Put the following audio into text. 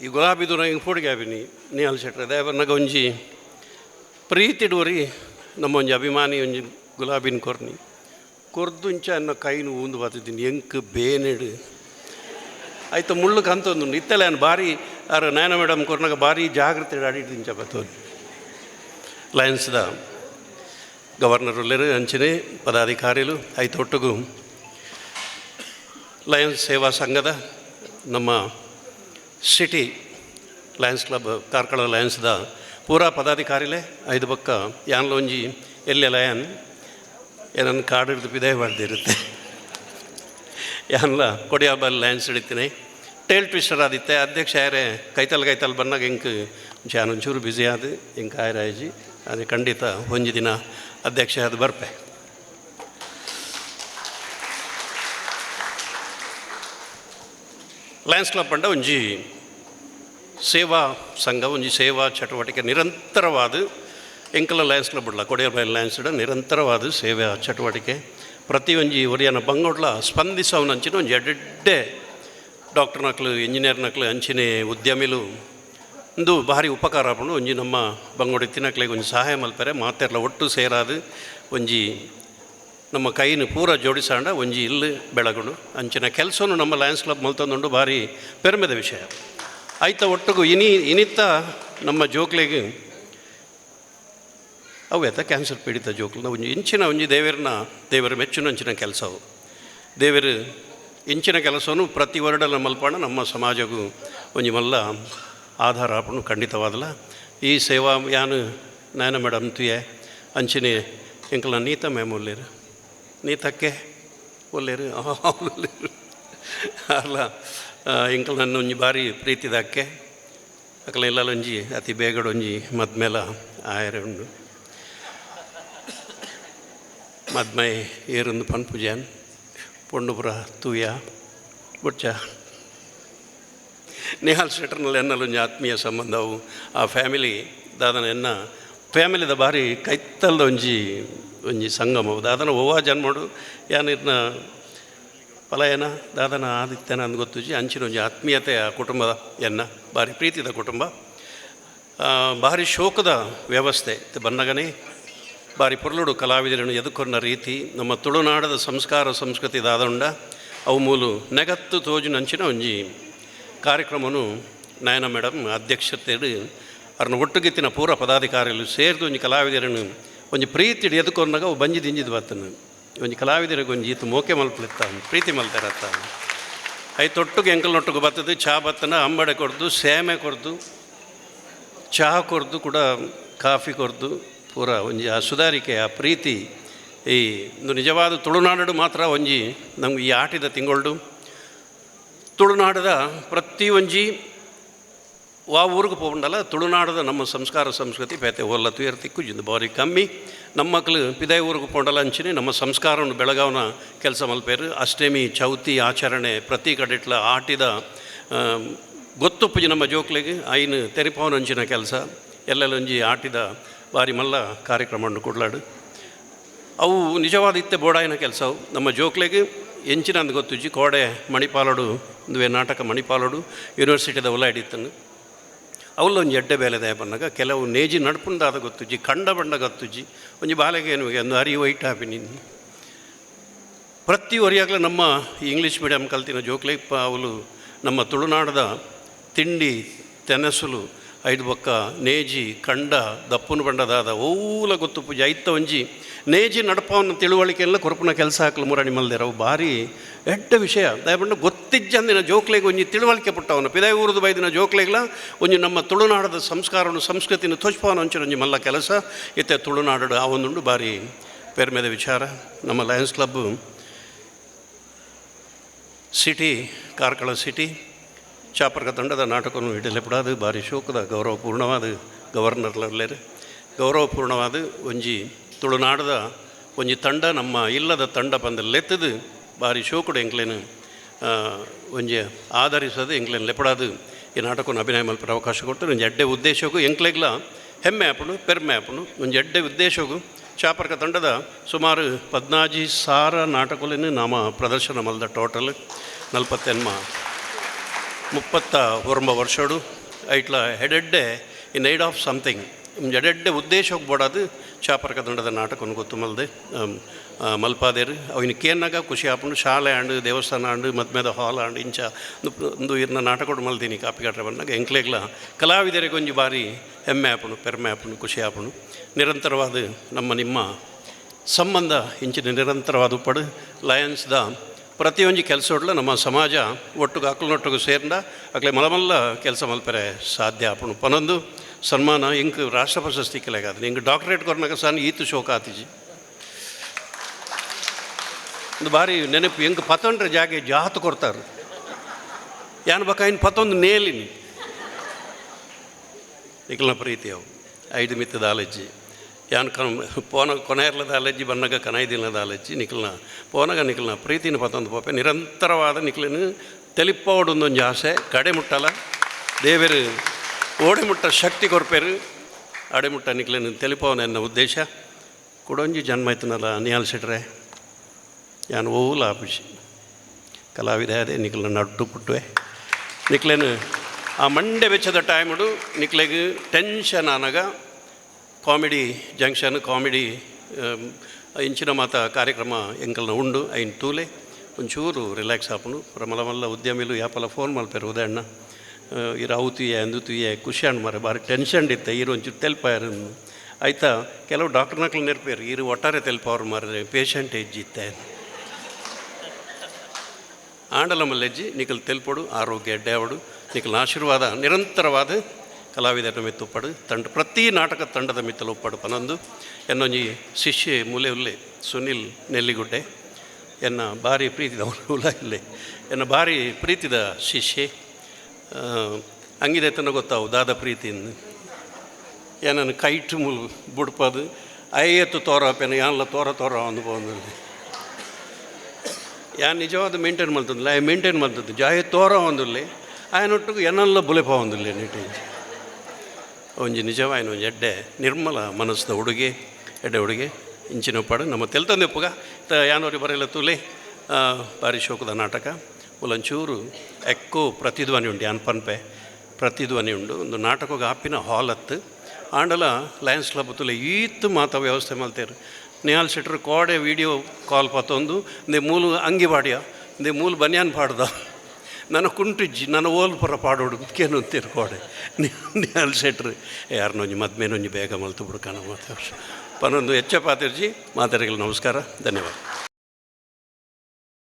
ಈ ಗುಲಾಬಿದು ನಂಗೆ ಫೋಡಿಗೆ ನಿಹಾಲ್ ಶೆಟ್ರ ದೇವರ್ನಾಗ ಒಂಜಿ ಪ್ರೀತಿಡುವರಿ ನಮ್ಮ ಒಂಜಿ ಅಭಿಮಾನಿ ಒಂಜಿ ಗುಲಾಬಿನ ಕೊರ್ನಿ ಕೊರ್ದುಂಚ ಅನ್ನ ಕೈನು ಊಂದು ಬತ್ತಿದ್ದೀನಿ ಎಂಕ್ ಬೇನೆಡು ಆಯ್ತು ಮುಳ್ಳು ಕಂತೊಂದು ಇತ್ತಲೆ ಅನ್ನು ಭಾರಿ ಯಾರು ನಯನ ಮೇಡಮ್ ಕೊರ್ನಾಗ ಭಾರಿ ಜಾಗ್ರತೆ ಆಡಿಡ್ದಿಂಚ ಬತ್ತೋದು ಲಯನ್ಸ್ದ ಗವರ್ನರ್ ಒಲ್ಲೆರು ಅಂಚನೆ ಪದಾಧಿಕಾರಿಗಳು ಆಯ್ತು ಒಟ್ಟಿಗೂ ಲಯನ್ಸ್ ಸೇವಾ ಸಂಘದ ನಮ್ಮ ಸಿಟಿ ಲಯನ್ಸ್ ಕ್ಲಬ್ ಕಾರ್ಕಳ ಲಯನ್ಸ್ದ ಪೂರಾ ಪದಾಧಿಕಾರಿಲೇ ಐದು ಪಕ್ಕ ಯಾನ್ಲೊಂಜಿ ಎಲ್ಲೆ ಲಯನ್ ಏನನ್ನು ಕಾಡು ಹಿಡಿದು ಬಿದಾಯ ಮಾಡ್ದಿರುತ್ತೆ ಯಾನ್ಲ ಕೊಡಿಯಾಬಲ್ ಲಯನ್ಸ್ ಹಿಡಿತೀನಿ ಟೇಲ್ ಟ್ವಿಸ್ಟರ್ ಆದಿತ್ತೆ ಅಧ್ಯಕ್ಷ ಯಾರೇ ಕೈತಲ್ ಬಂದಾಗ ಹಿಂಗೆ ಒಂಚೂರು ಬ್ಯುಸಿ ಆದ ಹಿಂಗೆ ಆಯ್ರಾಯ್ಜಿ ಅದು ಖಂಡಿತ ಒಂಜಿ ದಿನ ಅಧ್ಯಕ್ಷ ಅದು ಬರ್ಪೆ ಲಯನ್ಸ್ ಕ್ಲಬ್ ಪಂಡ ಒಂಜಿ ಸೇವಾ ಸಂಘ ಒಂಜಿ ಸೇವಾ ಚಟುವಟಿಕೆ ನಿರಂತರವಾದ ಎಂಕಲ ಲಯನ್ಸ್ ಕ್ಲಬ್ ಉಡ್ಲ ಕೊಡಿಯಾಬೈಲ್ ಲಯನ್ಸ್ ನಿರಂತರವಾದ ಸೇವಾ ಚಟುವಟಿಕೆ ಪ್ರತಿ ಒಂಜಿ ಒರಿಯನ ಬಂಗೋಡ್ಲ ಸ್ಪಂದಿಸವನಂಚಿನ ಒಂಜಿ ಎಡ್ಡೆ ಡಾಕ್ಟರ್ ನಕ್ಲು ಇಂಜಿನಿಯರ್ ನಕ್ಲು ಅಂಚಿನ ಉದ್ಯಮಿಲು ಒಂದು ಭಾರಿ ಉಪಕಾರ ಆಪುಂಡು ಒಂಜಿ ನಮ್ಮ ಬಂಗೋಡಿ ತಿನ್ನಕ್ಲೆಗೆ ಒಂಜಿ ಸಹಾಯ ಮಲ್ಪರೆ ಮಾತೆರ್ಲ ಒಟ್ಟು ಸೇರಾದು ಒಂಜಿ ನಮ್ಮ ಕೈನು ಪೂರ ಜೋಡಿಸಾಂಡ ಒಂಜಿ ಇಲ್ಲು ಬೆಳಗುಡು ಅಂಚಿನ ಕೆಲಸವನ್ನು ನಮ್ಮ ಲಯನ್ಸ್ ಕ್ಲಬ್ ಮಲ್ತೊಂದುಂಡು ಭಾರಿ ಪೆರ್ಮೆದ ವಿಷಯ ಆಯ್ತ ಒಟ್ಟಿಗೂ ಇನಿತ್ತ ನಮ್ಮ ಜೋಕ್ಲೆಗೆ ಅವು ಎತ್ತ ಕ್ಯಾನ್ಸರ್ ಪೀಡಿತ ಜೋಕ್ಲ ಒಂಜಿ ಇಂಚಿನ ಒಂಜಿ ದೇವರ ಮೆಚ್ಚಿನ ಅಂಚಿನ ಕೆಲಸ ಅವು ದೇವರು ಇಂಚಿನ ಕೆಲಸವನ್ನು ಪ್ರತಿ ವರ್ಡಲ್ಲ ಮಲ್ಪಣ ನಮ್ಮ ಸಮಾಜಗೂ ಒಂಜಿ ಮಲ್ಲ ಆಧಾರ ಆಪಣು ಖಂಡಿತವಾದಲ್ಲ ಈ ಸೇವಾ ಯಾನು ನಯನ ಮೇಡಮ್ ತುಯೆ ಅಂಚಿನ ಎಂಕಲ ನೀತ ಮ್ಯಾಮ್ ಒಲ್ಲೇರು ನೀತಕ್ಕೆ ಒಲ್ಲೇರು ಒಲ್ಲೇರು ಅಲ್ಲ ಎಂಕಲ್ ನನ್ನ ಒಂಜಿ ಭಾರಿ ಪ್ರೀತಿದಕ್ಕೆ ಅಕಲ ಎಲ್ಲ ಒಂಜಿ ಅತಿ ಬೇಗಡ ಒಂಜಿ ಮದ್ಮೇಲ ಆಯರೆ ಉಂಡು ಮದ್ಮೈ ಏರೊಂದು ಪನ್ಪುಜಾನ್ ಪೊಂಡುಪುರ ತೂಯ ಬುಡ್ಚ ನಿಹಾಲ್ ಶೆಟ್ಟರ್ನಲ್ಲಿ ಎನ್ನಲೊಂಜಿ ಆತ್ಮೀಯ ಸಂಬಂಧವು ಆ ಫ್ಯಾಮಿಲಿ ದಾದನ ಎನ್ನ ಫ್ಯಾಮಿಲಿದ ಭಾರಿ ಕೈತ್ತಲ್ದ ಒಂಜಿ ಸಂಗಮವು ದಾದನ ಓವಾ ಜನ್ಮಡು ಯಾನಿರ್ನ ಪಲಾಯನ ದಾದನ ಆದಿತ್ಯನ ಅಂದು ಗೊತ್ತುಜಿ ಅಂಚಿನ ಒಂಜಿ ಆತ್ಮೀಯತೆ ಆ ಕುಟುಂಬದ ಎನ್ನ ಭಾರಿ ಪ್ರೀತಿದ ಕುಟುಂಬ ಭಾರಿ ಶೋಕದ ವ್ಯವಸ್ಥೆ ಬನ್ನಗನೇ ಭಾರಿ ಪೊರ್ಲುಡು ಕಲಾವಿದರನ್ನು ಎದುಕೊನ್ನ ರೀತಿ ನಮ್ಮ ತುಳುನಾಡದ ಸಂಸ್ಕಾರ ಸಂಸ್ಕೃತಿ ದಾದಂಡ ಅವು ಮೂಲು ನೆಗತ್ತು ತೋಜಿನಂಚಿನ ಒಂಜಿ ಕಾರ್ಯಕ್ರಮನು ನಯನ ಮೇಡಮ್ ಅಧ್ಯಕ್ಷತೆಡು ಅವ್ರನ್ನ ಒಟ್ಟುಗಿತ್ತಿನ ಪೂರ ಪದಾಧಿಕಾರಿಗಳು ಸೇರಿದು ಒಂಜಿ ಕಲಾವಿದರನ್ನು ಒಂಜಿ ಪ್ರೀತಿ ಎದುಕೊಂಡಾಗ ಅವು ಬಂಜಿ ದಿಂಜಿದು ಬತ್ತನು ಒಂಜಿ ಕಲಾವಿದರಿಗೆ ಒಂಜಿ ಈತು ಮೋಕೆ ಮಲ್ಪಲಿತ್ತ ಪ್ರೀತಿ ಮಲ್ತಾರತ್ತ ಐತೊಟ್ಟಿಗೆ ಎಂಕಲ್ನೊಟ್ಟಿಗೆ ಬರ್ತದೆ ಚಹಾ ಬತ್ತನ ಅಂಬಡೆ ಕೊಡ್ದು ಸೇಮೆ ಕೊಡ್ದು ಚಹಾ ಕೊಡ್ದು ಕೂಡ ಕಾಫಿ ಕೊಡ್ದು ಪೂರ ಒಂಜಿ ಆ ಸುಧಾರಿಕೆ ಆ ಪ್ರೀತಿ ಈ ಒಂದು ನಿಜವಾದ ತುಳುನಾಡು ಮಾತ್ರ ಒಂಜಿ ನಮ್ಗೆ ಈ ಆಟಿದ ತಿಂಗೊಳ್ಡು ತುಳುನಾಡದ ಪ್ರತಿ ಒಂಜಿ ವಾ ಊರಿಗೆ ಹೋಗ್ಬಿಡಲ್ಲ ತುಳುನಾಡದ ನಮ್ಮ ಸಂಸ್ಕಾರ ಸಂಸ್ಕೃತಿ ಪೇತೆ ಒಲ್ಲ ತುಯರ್ ತಿಕ್ಕುಜಿಂದು ಬಾರಿ ಕಮ್ಮಿ ನಮ್ಮ ಮಕ್ಕಳು ಪಿದಾಯ ಊರಿಗೆ ಪೋಂಡಲ್ಲ ಅಂಚಿನಿ ನಮ್ಮ ಸಂಸ್ಕಾರವನ್ನು ಬೆಳಗಾವನ ಕೆಲಸ ಮಲ್ಪೇರು ಅಷ್ಟಮಿ ಚೌತಿ ಆಚರಣೆ ಪ್ರತಿ ಕಡೆಟ್ಲ ಆಟಿದ ಗೊತ್ತುಪ್ಪುಜಿ ನಮ್ಮ ಜೋಕ್ಲೆಗೆ ಐನು ತೆರಿಪವನ ಅಂಚಿನ ಕೆಲಸ ಎಲ್ಲೆಲ್ಲೊಂಜಿ ಆಟಿದ ಭಾರಿ ಮಲ್ಲ ಕಾರ್ಯಕ್ರಮವನ್ನು ಕೊಡ್ಲಾಡು ಅವು ನಿಜವಾದ ಇತ್ತೆ ಬೋಡಾಯಿನ ಕೆಲಸ ಅವು ನಮ್ಮ ಜೋಕ್ಲೆಗೆ ಎಂಚಿನ ಅಂದು ಗೊತ್ತುಜಿ ಕೋಡೆ ಮಣಿಪಾಲೋಡು ಒಂದುವೆ ನಾಟಕ ಮಣಿಪಾಲೋಡು ಯೂನಿವರ್ಸಿಟಿದ ಒಲಾಡಿತ್ತನು ಅವಲ್ಲೊಂದು ಎಡ್ಡೆ ಬೇಲೆದೆ ಬಂದಾಗ ಕೆಲವು ನೇಜಿ ನಡ್ಪುಂದಾದ ಗೊತ್ತುಜಿ ಕಂಡ ಬಂಡ ಗೊತ್ತುಜಿ ಒಂಜಿ ಬಾಲೆಗೆ ಏನುವೆ ಒಂದು ಅರಿ ವೈಟ್ ಹಾಪಿ ನಿಂದು ಪ್ರತಿ ಒರಿಯಾಗಲೂ ನಮ್ಮ ಇಂಗ್ಲೀಷ್ ಮೀಡಿಯಮ್ ಕಲ್ತಿನ ಜೋಕ್ಲೆ ಅವಳು ನಮ್ಮ ತುಳುನಾಡದ ತಿಂಡಿ ತೆನಸುಲು ಐದು ಬೊಕ್ಕ ನೇಜಿ ಕಂಡ ದಪ್ಪುನ ಬಂಡದಾದ ಓಲ ಗೊತ್ತು ಪೂಜೆ ಐತ ಒಂಜಿ ನೇಜಿ ನಡಪವನ್ನ ತಿಳುವಳಿಕೆಲ್ಲ ಕೊರಪುನ ಕೆಲಸ ಹಾಕಲು ಮುರಾಣಿ ಮಲ್ದೇರ ಅವು ಭಾರಿ ಎಡ್ಡ ವಿಷಯ ದಯಪಂಡ ಗೊತ್ತಿಜ್ಜಂದಿನ ಜೋಕ್ಲೆಗೆ ಒಂಜಿ ತಿಳುವಳಿಕೆ ಪುಟ್ಟವನು ಪಿದಾಯ ಊರದು ಬೈದಿನ ಜೋಕ್ಲೆಗ್ಲ ಒಂಜಿ ನಮ್ಮ ತುಳುನಾಡದ ಸಂಸ್ಕಾರವನ್ನು ಸಂಸ್ಕೃತಿನ ತೋಚ್ಪವನ ಒಂಚೂರು ಒಂಜಿ ಮಲ್ಲ ಕೆಲಸ ಇತ್ತೆ ತುಳುನಾಡು ಆ ಒಂದುಂಡು ಭಾರಿ ಪೆರ್ಮೆದ ವಿಚಾರ ನಮ್ಮ lions club city Karkala city Chaparka ತಂಡದ ನಾಟಕವನ್ನು ಹಿಡಿಲೆ ಬಿಡೋದು ಭಾರಿ ಶೋಕದ ಗೌರವಪೂರ್ಣವಾದ ಗವರ್ನರ್ಲೇರು ಗೌರವಪೂರ್ಣವಾದ ಒಂಜಿ ತುಳುನಾಡದ ಒಂಜಿ ತಂಡ ನಮ್ಮ ಇಲ್ಲದ ತಂಡ ಬಂದಲ್ಲೆತ್ತದು ಭಾರಿ ಶೋಕುಡು ಎಂಕ್ಲೇನು ಒಂಜಿ ಆಧರಿಸೋದು ಎಂಕ್ಲೇನು ಲೆಪಡಾದು ಈ ನಾಟಕವನ್ನು ಅಭಿನಯ ಮಲ್ಪರ ಅವಕಾಶ ಕೊಟ್ಟು ಒಂಜಿ ಎಡ್ಡೆ ಉದ್ದೇಶಕ್ಕೂ ಎಂಕ್ಲೆಗ್ಲ ಹೆಮ್ಮೆ ಆಪುಂಡು ಪೆರ್ಮೆ ಆಪುಂಡು ಒಂಜಿ ಎಡ್ಡೆ ಉದ್ದೇಶಕ್ಕೂ ಚಾಪರ್ಕ ತಂಡದ ಸುಮಾರು 14,000 ನಾಟಕಗಳನ್ನು ನಾಮ ಪ್ರದರ್ಶನ ಮಲ್ದ ಟೋಟಲ್ 40 31 ವರ್ಷೋಡು ಐಟ್ಲ ಹೆಡೆಡ್ಡೆ ಇನ್ ಐಡ್ ಆಫ್ ಸಮಥಿಂಗ್ ಎಡೆಡ್ಡೆ ಉದ್ದೇಶಕ್ಕೆ ಬೋಡಾದು ಚಾಪರ ಕದಂಡದ ನಾಟಕವನ್ನು ಗೊತ್ತು ಮಲ್ದೆ ಮಲ್ಪಾದೇರು ಅವಿನ ಕೇನ್ನಾಗ ಖುಷಿ ಆಪುಂಡು ಶಾಲೆ ಆಂಡು ದೇವಸ್ಥಾನ ಆಂಡು ಮದ್ಮೇದ ಹಾಲ್ ಆಂಡು ಇಂಚ ಒಂದು ಇರ್ನ ನಾಟಕ ಮಲ್ತೀನಿ ಕಾಪಿಗಾಟ್ರೆ ಬಂದಾಗ ಎಂಕ್ಲೆಗ್ಲ ಕಲಾವಿದರಿಗೆ ಒಂಜಿ ಬಾರಿ ಹೆಮ್ಮೆ ಆಪುಂಡು ಪೆರ್ಮೆ ಆಪುಂಡು ಖುಷಿ ಆಪುಂಡು ನಿರಂತರವಾದ ನಿಮ್ಮ ಸಂಬಂಧ ಇಂಚಿನ ನಿರಂತರವಾದ ಉಪ್ಪಡು ಲಯನ್ಸ್ದ ಪ್ರತಿಯೊಂದು ಕೆಲಸೋಡ್ಲ ನಮ್ಮ ಸಮಾಜ ಒಟ್ಟಿಗೆ ಅಕ್ಕಲನೊಟ್ಟಿಗೆ ಸೇರ್ದ ಅಕ್ಲೆ ಮಲಮಲ್ಲ ಕೆಲಸ ಮಲ್ಪರೆ ಸಾಧ್ಯ ಆಪುಂಡು ಪನೊಂದು ಸನ್ಮಾನ ಇಂಕ್ ರಾಷ್ಟ್ರ ಪ್ರಶಸ್ತಿ ಕೆಲೆಗಾದ ಇಂಕ್ ಡಾಕ್ಟರೇಟ್ ಕೊರ್ನಾಗ ಸಣ್ಣ ಈತು ಶೋಕ ಆತಿಜಿ ಒಂದು ಬಾರಿ ನೆನಪು ಹೆಂಗೆ 11 ಜಾಗೆ ಜಾತು ಕೊಡ್ತಾರೆ ಯಾನ್ ಬಕ ಇನ್ನು 11 ನೇಲಿನಿ ನಿಖಲ್ನ ಪ್ರೀತಿ ಅವು 5 ಮಿತ್ತದ ಆಲಜ್ಜಿ ಯಾನ್ ಪೋನ ಕೊನೆಯರ್ಲದ ಆಲಜ್ಜಿ ಬನ್ನಾಗ ಕನಾಯ್ದಿಲ್ಲದ ಆಲಜ್ಜಿ ನಿಖಲ್ನ ಪ್ರೀತಿನ 11 ಪೋಪೆ ನಿರಂತರವಾದ ನಿಖಲಿನ ತೆಲಿಪ್ಪೋಡೊಂದೊಂದು ಆಸೆ ಕಡೆ ಮುಟ್ಟಲ್ಲ ದೇವರು ಓಡೆ ಮುಟ್ಟ ಶಕ್ತಿ ಕೊರ್ಪೇರು ಅಡೆಮುಟ್ಟ ನಿಖಲಿನ ತೆಲಿಪವನ ಎನ್ನ ಉದ್ದೇಶ ಕೊಡೊಂಜಿ ಜನ್ಮ ಆಯ್ತನಲ್ಲ ನಿಯಾಲ್ ಸಿಟ್ರೆ ಯಾನ್ ಓಲ ಆಪಿಸಿ ಕಲಾವಿದ ಅದೇ ನಿಖಲ್ನ ನಡ್ಡು ಪುಟ್ಟುವೆ ನಿಖಲೇನು ಆ ಮಂಡೆ ಬೆಚ್ಚದ ಟೈಮುಡು ನಿಖಲೆಗೆ ಟೆನ್ಷನ್ ಆನಾಗ ಕಾಮಿಡಿ ಜಂಕ್ಷನ್ ಕಾಮಿಡಿ ಇಂಚಿನ ಮಾತ ಕಾರ್ಯಕ್ರಮ ಎಂಕಲ್ನ ಉಂಡು ಐನ್ ತೂಲೆ ಒಂಚೂರು ರಿಲ್ಯಾಕ್ಸ್ ಆಪುಂಡು ಮಲ್ಲ ಉದ್ಯಮಿಲು ಯಾಪಲ ಫೋನ್ ಮಲ್ಪೇರು ಉದಯಣ್ಣ ಇರು ಅವತುಯೆ ಅಂದುತುಯೆ ಖುಷಿ ಅಣ್ಣ ಮರ ಬಾರಿ ಟೆನ್ಷನ್ ಇತ್ತೆ ಇರು ಒಂಚೂರು ತೆಲ್ಪಾರು ಆಯ್ತಾ ಕೆಲವು ಡಾಕ್ಟರ್ನಕ್ಲು ನೆರ್ಪೇರು ಇರು ಒಟ್ಟಾರೆ ತೆಲ್ಪವ್ರು ಮಾರ್ರೆ ಪೇಷಂಟ್ ಹೆಜ್ಜಿತ್ತೆ ಆಂಡಲ ಮಲ್ಲೆಜ್ಜಿ ನಿಖಲ್ ತೆಲ್ಪಡು ಆರೋಗ್ಯ ಎಡ್ಡೆವಡು ನಿಖಲ್ನ ಆಶೀರ್ವಾದ ನಿರಂತರವಾದ ಕಲಾವಿದರ ಮಿತ್ತುಪ್ಪಡು ಪ್ರತಿ ನಾಟಕ ತಂಡದ ಮಿತ್ತಲು ಉಪ್ಪಡು ಪನೊಂದು ಎನ್ನೊಂಜಿ ಶಿಷ್ಯೆ ಮೂಲೆ ಉಲ್ಲೆ ಸುನಿಲ್ ನೆಲ್ಲಿಗುಡ್ಡೆ ಎನ್ನ ಭಾರಿ ಪ್ರೀತಿದ ಉಲ ಇಲ್ಲೆ ಎನ್ನ ಭಾರಿ ಪ್ರೀತಿದ ಶಿಷ್ಯೆ ಹಂಗಿದೆ ತನ ಗೊತ್ತಾವು ದಾದ ಪ್ರೀತಿಯಿಂದ ಏನನ್ನು ಕೈಟು ಬುಡ್ಪದು ಐಯತ್ತು ತೋರಪೇನ ಯಾನ್ಲ ತೋರ ಅಂದ್ಬೋದು ಯಾನ್ ನಿಜವಾದ ಮೇಂಟೈನ್ ಮಾಡ್ತದಿಲ್ಲ ಮೇಂಟೈನ್ ಮಾಡ್ತದ್ದು ಜಾಯ ತೋರ ಒಂದಿಲ್ಲ ಆಯನೊಟ್ಟಿಗೆ ಏನಲ್ಲ ಬುಲೆಪ ಒಂದಿಲ್ಲ ನೀಟಿಂಚಿ ಒಂಜಿ ನಿಜವಾಯಿನ ಒಂಜಿ ಎಡ್ಡೆ ನಿರ್ಮಲ ಮನಸ್ಸಿನ ಎಡ್ಡೆ ಹುಡುಗೆ ಇಂಚಿನ ಪಾಡು ನಮ್ಮ ತೆಲ್ತಂದೆಪ್ಪುಗ ಯಾನೋರಿ ಬರೆಯಲ್ಲ ತುಲೆ ಭಾರಿ ಶೋಕದ ನಾಟಕ ಒಂಚೂರು ಎಕ್ಕೋ ಪ್ರತಿಧ್ವನಿ ಉಂಡು ಯಾನ್ ಪನ್ಪೆ ಪ್ರತಿಧ್ವನಿ ಉಂಡು ಒಂದು ನಾಟಕಕ್ಕೆ ಆಪಿನ ಹಾಲ್ ಹತ್ತು ಆಂಡಲ ಲಯನ್ಸ್ ಕ್ಲಬ್ ತುಲೆ ಈತ್ ಮಾತ ವ್ಯವಸ್ಥೆ ಮಲ್ತೇರು ನಿಹಾಲ್ ಶೆಟ್ರ್ ಕೋಡೆ ವಿಡಿಯೋ ಕಾಲ್ ಪತ್ತೊಂದು ಇಂದೆ ಮೂಲು ಅಂಗಿ ಪಾಡ್ಯ ಇಂದೆ ಮೂಲು ಬನ್ಯಾನ್ ಪಾಡ್ದ ನನ್ನ ಕುಂಟಿಜ್ಜಿ ನನ್ನ ಓಲ್ ಪುರ ಪಾಡೋಡು ಕೇನು ಅಂತೀರು ಕೋಡೆ ನಿಹಾಲ್ ಶೆಟ್ರ್ ಯಾರನ್ನೊಂಜಿ ಮದ್ಮೇನೊಂಜಿ ಬೇಗ ಮಲ್ತು ಬಿಡ್ಕಣ ಮಾತಾಡ್ಸಿ ಪನ್ನೊಂದು ಹೆಚ್ಚ ಪಾತಿರ್ಜಿ ಮಾತಾಡಿಗಳು ನಮಸ್ಕಾರ ಧನ್ಯವಾದ.